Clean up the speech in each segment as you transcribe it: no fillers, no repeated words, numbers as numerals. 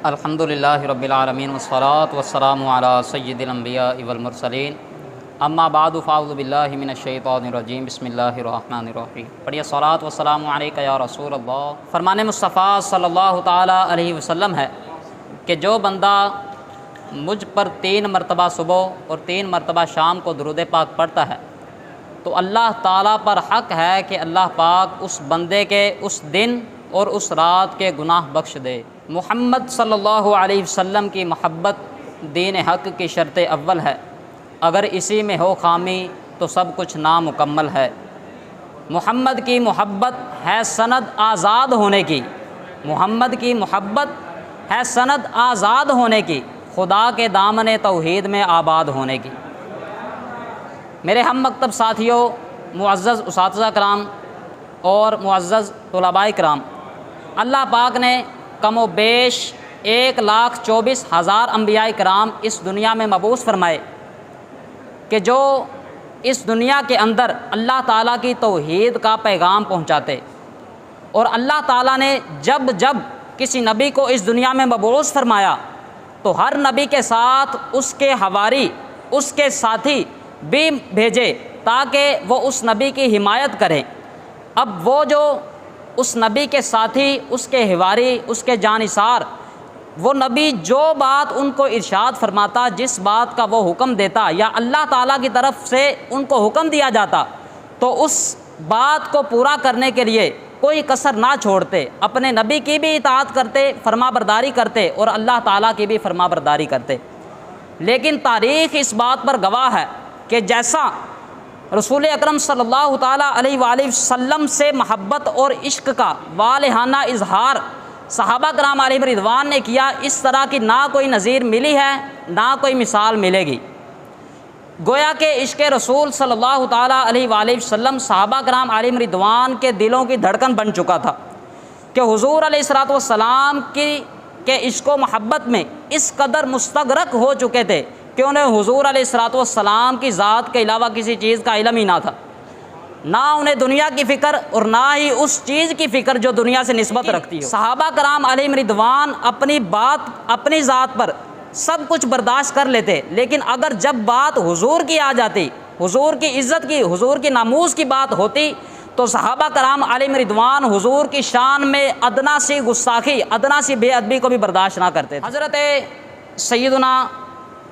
الحمدللہ رب العالمین والصلاة والسلام علی سید الانبیاء والمرسلین اما بعد فاعوذ باللہ من الشیطان الرجیم بسم اللہ الرحمن الرحیم۔ پڑھیے صلاۃ والسلام علیک یا رسول اللہ۔ فرمان مصطفیٰ صلی اللہ تعالیٰ علیہ وسلم ہے کہ جو بندہ مجھ پر 3 مرتبہ صبح اور 3 مرتبہ شام کو درود پاک پڑھتا ہے تو اللہ تعالیٰ پر حق ہے کہ اللہ پاک اس بندے کے اس دن اور اس رات کے گناہ بخش دے۔ محمد صلی اللہ علیہ وسلم کی محبت دین حق کی شرط اول ہے، اگر اسی میں ہو خامی تو سب کچھ نامکمل ہے۔ محمد کی محبت ہے سند آزاد ہونے کی، محمد کی محبت ہے سند آزاد ہونے کی، خدا کے دامن توحید میں آباد ہونے کی۔ میرے ہم مکتب ساتھیوں، معزز اساتذہ کرام اور معزز طلباء کرام، اللہ پاک نے کم و بیش 1,24,000 انبیاء کرام اس دنیا میں مبعوث فرمائے کہ جو اس دنیا کے اندر اللہ تعالیٰ کی توحید کا پیغام پہنچاتے، اور اللہ تعالیٰ نے جب جب کسی نبی کو اس دنیا میں مبعوث فرمایا تو ہر نبی کے ساتھ اس کے حواری، اس کے ساتھی بھی بھیجے تاکہ وہ اس نبی کی حمایت کریں۔ اب وہ جو اس نبی کے ساتھی، اس کے حواری، اس کے جانثار، وہ نبی جو بات ان کو ارشاد فرماتا، جس بات کا وہ حکم دیتا یا اللہ تعالیٰ کی طرف سے ان کو حکم دیا جاتا تو اس بات کو پورا کرنے کے لیے کوئی کسر نہ چھوڑتے، اپنے نبی کی بھی اطاعت کرتے، فرما برداری کرتے اور اللہ تعالیٰ کی بھی فرما برداری کرتے۔ لیکن تاریخ اس بات پر گواہ ہے کہ جیسا رسول اکرم صلی اللہ تعالیٰ علیہ وآلہ وسلم سے محبت اور عشق کا والہانہ اظہار صحابہ کرام علیہم رضوان نے کیا، اس طرح کی نہ کوئی نظیر ملی ہے، نہ کوئی مثال ملے گی۔ گویا کہ عشق رسول صلی اللہ تعالیٰ علیہ وآلہ وسلم صحابہ کرام علیہم رضوان کے دلوں کی دھڑکن بن چکا تھا کہ حضور علیہ الصلوۃ والسلام کے عشق و محبت میں اس قدر مستغرق ہو چکے تھے کہ انہیں حضور علیہ الصلوۃ والسلام کی ذات کے علاوہ کسی چیز کا علم ہی نہ تھا، نہ انہیں دنیا کی فکر اور نہ ہی اس چیز کی فکر جو دنیا سے نسبت رکھتی ہو۔ صحابہ کرام علیہم رضوان اپنی بات، اپنی ذات پر سب کچھ برداشت کر لیتے، لیکن اگر جب بات حضور کی آ جاتی، حضور کی عزت کی، حضور کی ناموس کی بات ہوتی تو صحابہ کرام علیہم رضوان حضور کی شان میں ادنا سی گستاخی، ادنا سی بے ادبی کو بھی برداشت نہ کرتے۔ حضرت سیدنا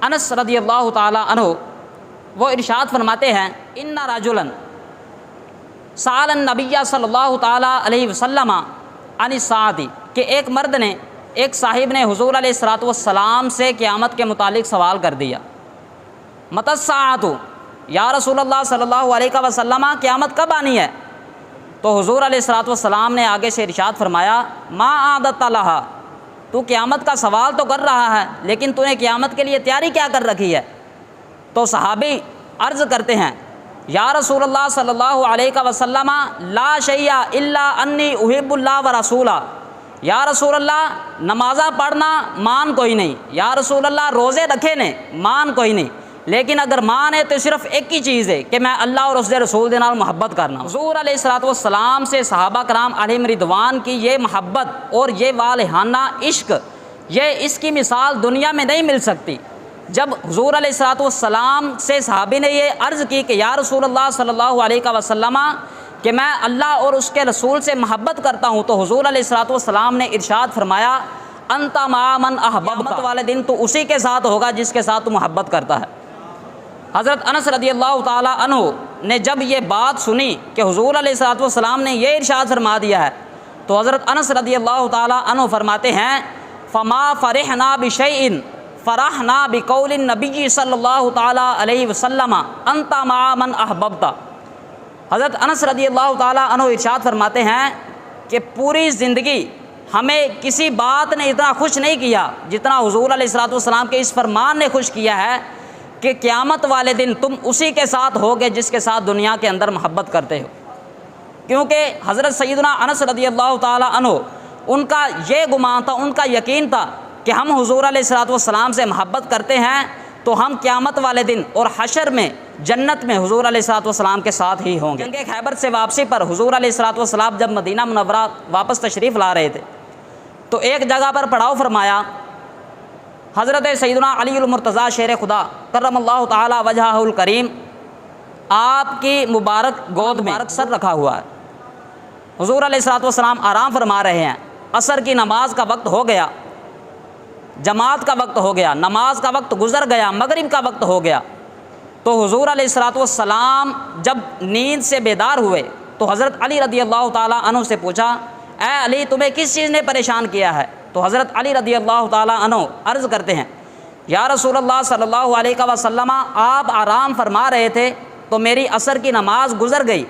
انس رضی اللہ تعالی عنہ وہ ارشاد فرماتے ہیں، ان رجلا سأل النبی صلی اللہ تعالی علیہ وسلم عن الساعۃ، کہ ایک مرد نے، ایک صاحب نے حضور علیہ الصلوۃ والسلام سے قیامت کے متعلق سوال کر دیا۔ متی الساعۃ، یا رسول اللہ صلی اللہ علیہ وسلم قیامت کب آنی ہے؟ تو حضور علیہ الصلوۃ والسلام نے آگے سے ارشاد فرمایا، ما اعددت لہا، تو قیامت کا سوال تو کر رہا ہے لیکن تو نے قیامت کے لیے تیاری کیا کر رکھی ہے؟ تو صحابی عرض کرتے ہیں، یا رسول اللہ صلی اللہ علیہ وسلم لا شیء الا انی احب اللہ و رسولہ، یا رسول اللہ نمازہ پڑھنا مان کوئی نہیں، یا رسول اللہ روزے رکھے نے مان کوئی نہیں، لیکن اگر مان ہے تو صرف ایک ہی چیز ہے کہ میں اللہ اور اس کے رسول دے نال محبت کرنا۔ حضور علیہ الصلوۃ والسلام سے صحابہ کرام علیہم رضوان کی یہ محبت اور یہ والہانہ عشق، یہ اس کی مثال دنیا میں نہیں مل سکتی۔ جب حضور علیہ الصلوۃ والسلام سے صحابی نے یہ عرض کی کہ یا رسول اللہ صلی اللہ علیہ وسلم کہ میں اللہ اور اس کے رسول سے محبت کرتا ہوں، تو حضور علیہ الصلوۃ والسلام نے ارشاد فرمایا، انت مع من احببت، قیامت والے دن تو اسی کے ساتھ ہوگا جس کے ساتھ تو محبت کرتا ہے۔ حضرت انس رضی اللہ تعالی عنہ نے جب یہ بات سنی کہ حضور علیہ الصلوۃ والسلام نے یہ ارشاد فرما دیا ہے تو حضرت انس رضی اللہ تعالی عنہ فرماتے ہیں، فما فرحنا بشیء فرحنا بقول النبی صلی اللہ تعالی علیہ وسلم انت مع من احببت۔ حضرت انس رضی اللہ تعالی عنہ ارشاد فرماتے ہیں کہ پوری زندگی ہمیں کسی بات نے اتنا خوش نہیں کیا جتنا حضور علیہ الصلوۃ والسلام کے اس فرمان نے خوش کیا ہے کہ قیامت والے دن تم اسی کے ساتھ ہوگے جس کے ساتھ دنیا کے اندر محبت کرتے ہو۔ کیونکہ حضرت سیدنا انس رضی اللہ تعالی عنہ ان کا یہ گمان تھا، ان کا یقین تھا کہ ہم حضور علیہ الصلوۃ والسلام سے محبت کرتے ہیں تو ہم قیامت والے دن اور حشر میں جنت میں حضور علیہ الصلوۃ والسلام کے ساتھ ہی ہوں گے۔ جنگ خیبر سے واپسی پر حضور علیہ الصلوۃ والسلام جب مدینہ منورہ واپس تشریف لا رہے تھے تو ایک جگہ پر پڑاؤ فرمایا، حضرت سیدنا علی المرتضیٰ شیر خدا کرم اللہ تعالی وجہہ الکریم، آپ کی مبارک گود میں سر رکھا ہوا ہے، حضور علیہ الصلوۃ والسلام آرام فرما رہے ہیں، عصر کی نماز کا وقت ہو گیا، جماعت کا وقت ہو گیا، نماز کا وقت گزر گیا، مغرب کا وقت ہو گیا۔ تو حضور علیہ الصلوۃ والسلام جب نیند سے بیدار ہوئے تو حضرت علی رضی اللہ تعالیٰ عنہ سے پوچھا، اے علی تمہیں کس چیز نے پریشان کیا ہے؟ تو حضرت علی رضی اللہ تعالیٰ عنہ عرض کرتے ہیں، یا رسول اللہ صلی اللہ علیہ وسلم، آپ آرام فرما رہے تھے تو میری عصر کی نماز گزر گئی،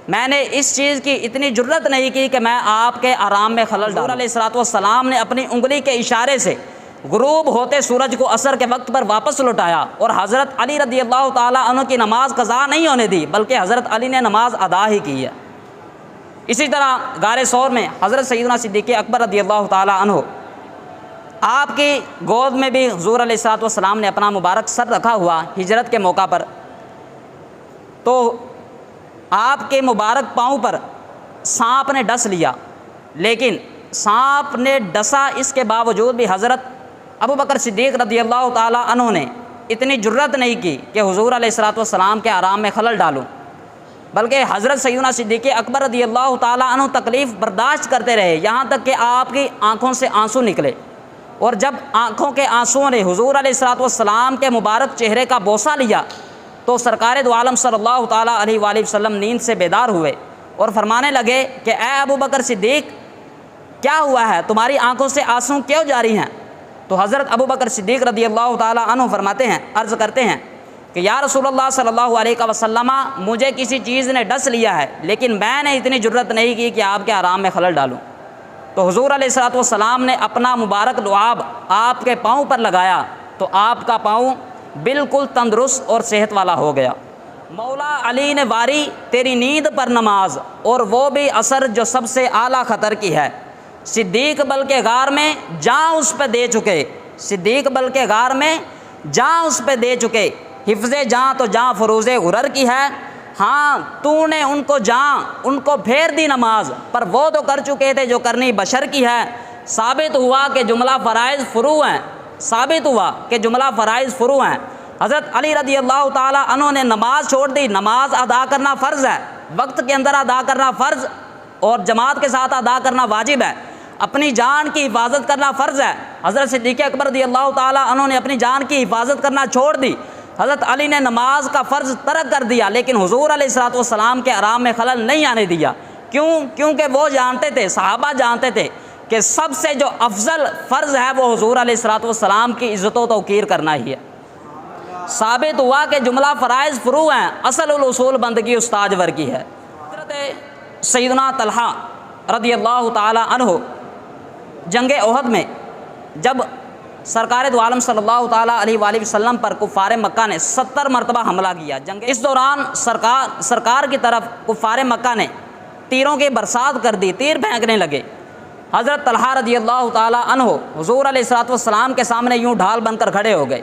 میں نے اس چیز کی اتنی جرت نہیں کی کہ میں آپ کے آرام میں خلل ڈالوں۔ حضور علیہ الصلوۃ والسلام نے اپنی انگلی کے اشارے سے غروب ہوتے سورج کو عصر کے وقت پر واپس لوٹایا، اور حضرت علی رضی اللہ تعالیٰ عنہ کی نماز قضا نہیں ہونے دی، بلکہ حضرت علی نے نماز ادا ہی کی ہے۔ اسی طرح غار ثور میں حضرت سیدنا صدیق اکبر رضی اللہ تعالیٰ عنہ، آپ کی گود میں بھی حضور علیہ الصلوۃ والسلام نے اپنا مبارک سر رکھا ہوا ہجرت کے موقع پر، تو آپ کے مبارک پاؤں پر سانپ نے ڈس لیا، لیکن سانپ نے ڈسا اس کے باوجود بھی حضرت ابو بکر صدیق رضی اللہ تعالیٰ عنہ نے اتنی جرت نہیں کی کہ حضور علیہ الصلوۃ والسلام کے آرام میں خلل ڈالوں، بلکہ حضرت سیدنا صدیق اکبر رضی اللہ تعالیٰ عنہ تکلیف برداشت کرتے رہے، یہاں تک کہ آپ کی آنکھوں سے آنسو نکلے، اور جب آنکھوں کے آنسوؤں نے حضور علیہ الصلوۃ والسلام کے مبارک چہرے کا بوسہ لیا تو سرکار دو عالم صلی اللہ تعالیٰ علیہ وآلہ وسلم نیند سے بیدار ہوئے اور فرمانے لگے کہ اے ابو بکر صدیق، کیا ہوا ہے، تمہاری آنکھوں سے آنسو کیوں جاری ہیں؟ تو حضرت ابو بکر صدیق رضی اللہ تعالیٰ عنہ فرماتے ہیں، عرض کرتے ہیں کہ یا رسول اللہ صلی اللہ علیہ وسلم، مجھے کسی چیز نے ڈس لیا ہے، لیکن میں نے اتنی جرت نہیں کی کہ آپ کے آرام میں خلل ڈالوں۔ تو حضور علیہ الصلوۃ والسلام نے اپنا مبارک لعاب آپ کے پاؤں پر لگایا تو آپ کا پاؤں بالکل تندرست اور صحت والا ہو گیا۔ مولا علی نے واری تیری نیند پر نماز، اور وہ بھی عصر جو سب سے اعلیٰ خطر کی ہے، صدیق بلکہ غار میں جاں اس پہ دے چکے، صدیق بلکہ غار میں جاں اس پہ دے چکے، حفظ جاں تو جاں فروز غرر کی ہے، ہاں تو نے ان کو پھیر دی نماز، پر وہ تو کر چکے تھے جو کرنی بشر کی ہے، ثابت ہوا کہ جملہ فرائض فروع ہیں، ثابت ہوا کہ جملہ فرائض فروع ہیں۔ حضرت علی رضی اللہ تعالیٰ عنہ نے نماز چھوڑ دی، نماز ادا کرنا فرض ہے، وقت کے اندر ادا کرنا فرض اور جماعت کے ساتھ ادا کرنا واجب ہے، اپنی جان کی حفاظت کرنا فرض ہے۔ حضرت صدیق اکبر رضی اللہ تعالیٰ عنہ نے اپنی جان کی حفاظت کرنا چھوڑ دی، حضرت علی نے نماز کا فرض ترک کر دیا، لیکن حضور علیہ الصلوۃ والسلام کے آرام میں خلل نہیں آنے دیا۔ کیونکہ وہ جانتے تھے، صحابہ جانتے تھے کہ سب سے جو افضل فرض ہے وہ حضور علیہ الصلوۃ والسلام کی عزت و توقیر کرنا ہی ہے۔ ثابت ہوا کہ جملہ فرائض فروع ہیں، اصل الاصول بندگی استاجور کی ہے۔ حضرت سیدنا طلحہ رضی اللہ تعالی عنہ جنگ احد میں جب سرکار دو عالم صلی اللہ تعالیٰ علیہ وآلہ وسلم پر کفار مکہ نے 70 مرتبہ حملہ کیا، اس دوران سرکار کی طرف کفار مکہ نے تیروں کی برسات کر دی، تیر پھینکنے لگے۔ حضرت طلحہ رضی اللہ تعالیٰ عنہ حضور علیہ الصلوۃ والسلام کے سامنے یوں ڈھال بن کر کھڑے ہو گئے،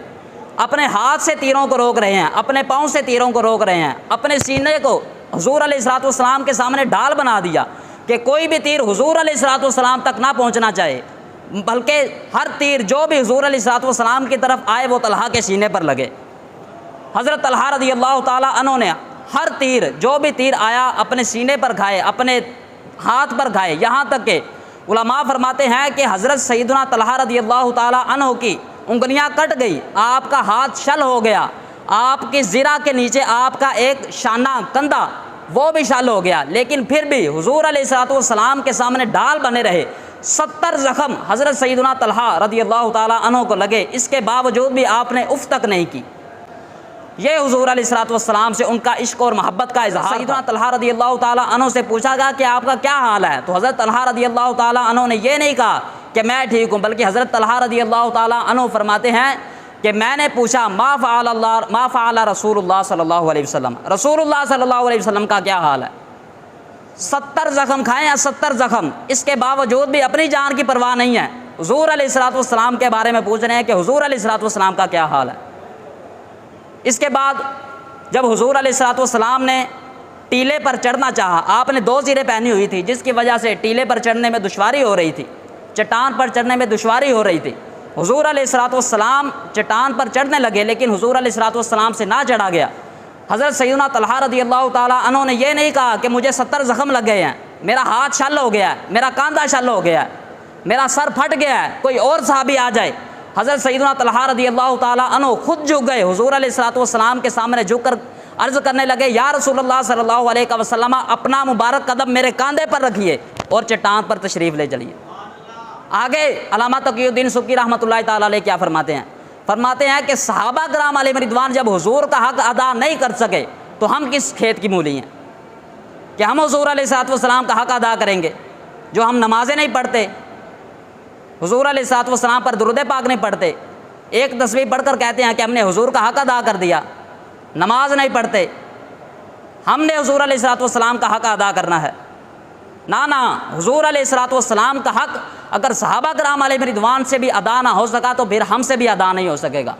اپنے ہاتھ سے تیروں کو روک رہے ہیں، اپنے پاؤں سے تیروں کو روک رہے ہیں، اپنے سینے کو حضور علیہ الصلوۃ والسلام کے سامنے ڈھال بنا دیا کہ کوئی بھی تیر حضور علیہ الصلوۃ والسلام تک نہ پہنچنا چاہے، بلکہ ہر تیر جو بھی حضور علیہ الصلوۃ والسلام کی طرف آئے وہ طلحہ کے سینے پر لگے۔ حضرت طلحہ رضی اللہ تعالیٰ عنہ نے ہر تیر، جو بھی تیر آیا، اپنے سینے پر کھائے، اپنے ہاتھ پر کھائے، یہاں تک کہ علماء فرماتے ہیں کہ حضرت سیدنا طلحہ رضی اللہ تعالیٰ عنہ کی انگلیاں کٹ گئی، آپ کا ہاتھ شل ہو گیا، آپ کی زرہ کے نیچے آپ کا ایک شانہ کندھا وہ بھی شل ہو گیا، لیکن پھر بھی حضور علیہ الصلوۃ والسلام کے سامنے ڈھال بنے رہے۔ 70 زخم حضرت سیدنا طلحہ رضی اللہ تعالیٰ عنہ کو لگے، اس کے باوجود بھی آپ نے اف تک نہیں کی۔ یہ حضور علیہ الصلوۃ والسلام سے ان کا عشق اور محبت کا اظہار۔ سیدنا طلحہ رضی اللہ تعالیٰ عنہ سے پوچھا گیا کہ آپ کا کیا حال ہے، تو حضرت طلحہ رضی اللہ تعالیٰ عنہ نے یہ نہیں کہا کہ میں ٹھیک ہوں، بلکہ حضرت طلحہ رضی اللہ تعالیٰ عنہ فرماتے ہیں کہ میں نے پوچھا ما فعل رسول اللہ صلی اللہ علیہ وسلم، رسول اللہ صلی اللہ علیہ وسلم کا کیا حال ہے۔ 70 زخم کھائے ہیں، 70 زخم، اس کے باوجود بھی اپنی جان کی پرواہ نہیں ہے، حضور علیہ الصلوۃ والسلام کے بارے میں پوچھ رہے ہیں کہ حضور علیہ الصلوۃ والسلام کا کیا حال ہے۔ اس کے بعد جب حضور علیہ الصلوۃ والسلام نے ٹیلے پر چڑھنا چاہا، آپ نے 2 زرہیں پہنی ہوئی تھی جس کی وجہ سے ٹیلے پر چڑھنے میں دشواری ہو رہی تھی، چٹان پر چڑھنے میں دشواری ہو رہی تھی، حضور علیہ الصلوۃ والسلام چٹان پر چڑھنے لگے لیکن حضور علیہ الصلوۃ والسلام سے نہ چڑھا گیا۔ حضرت سیدنا طلحہ رضی اللہ تعالیٰ عنہ نے یہ نہیں کہا کہ مجھے 70 زخم لگ گئے ہیں، میرا ہاتھ شل ہو گیا ہے، میرا کاندھا شل ہو گیا ہے، میرا سر پھٹ گیا ہے، کوئی اور صحابی آ جائے۔ حضرت سیدنا طلحہ رضی اللہ تعالیٰ عنہ خود جھک گئے، حضور علیہ الصلوۃ والسلام کے سامنے جھک کر عرض کرنے لگے، یا رسول اللہ صلی اللہ علیہ وسلم، اپنا مبارک قدم میرے کاندھے پر رکھیے اور چٹان پر تشریف لے چلیے۔ آگے علامہ تقی الدین سبکی رحمۃ اللہ تعالیٰ علیہ کیا فرماتے ہیں؟ فرماتے ہیں کہ صحابہ کرام علیہ رضوان جب حضور کا حق ادا نہیں کر سکے تو ہم کس کھیت کی مولی ہیں کہ ہم حضور علیہ الصلوۃ والسلام کا حق ادا کریں گے؟ جو ہم نمازیں نہیں پڑھتے، حضور علیہ الصلوۃ والسلام پر درود پاک نہیں پڑھتے، ایک تسبیح پڑھ کر کہتے ہیں کہ ہم نے حضور کا حق ادا کر دیا، نماز نہیں پڑھتے، ہم نے حضور علیہ الصلوۃ والسلام کا حق ادا کرنا ہے؟ نہ، حضور علیہ الصلوۃ والسلام کا حق اگر صحابہ کرام علیہ رضوان سے بھی ادا نہ ہو سکا تو پھر ہم سے بھی ادا نہیں ہو سکے گا۔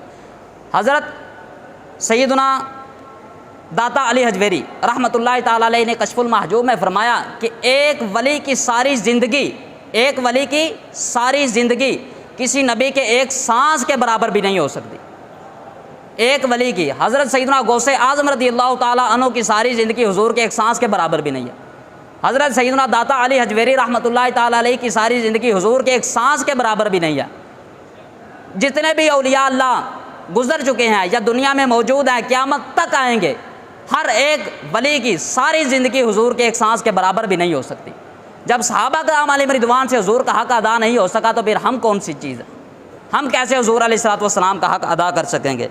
حضرت سیدنا داتا علی حجویری رحمۃ اللہ تعالیٰ علیہ نے کشف المحجوب میں فرمایا کہ ایک ولی کی ساری زندگی کسی نبی کے ایک سانس کے برابر بھی نہیں ہو سکتی، ایک ولی کی۔ حضرت سیدنا غوث اعظم رضی اللہ تعالیٰ عنہ کی ساری زندگی حضور کے ایک سانس کے برابر بھی نہیں ہے۔ حضرت سیدنا داتا علی حجویری رحمۃ اللہ تعالیٰ علیہ کی ساری زندگی حضور کے ایک سانس کے برابر بھی نہیں ہے۔ جتنے بھی اولیاء اللہ گزر چکے ہیں یا دنیا میں موجود ہیں، قیامت تک آئیں گے، ہر ایک ولی کی ساری زندگی حضور کے ایک سانس کے برابر بھی نہیں ہو سکتی۔ جب صحابہ کرام علیہ رضوان سے حضور کا حق ادا نہیں ہو سکا تو پھر ہم کون سی چیز ہے؟ ہم کیسے حضور علیہ الصلوۃ والسلام کا حق ادا کر سکیں گے؟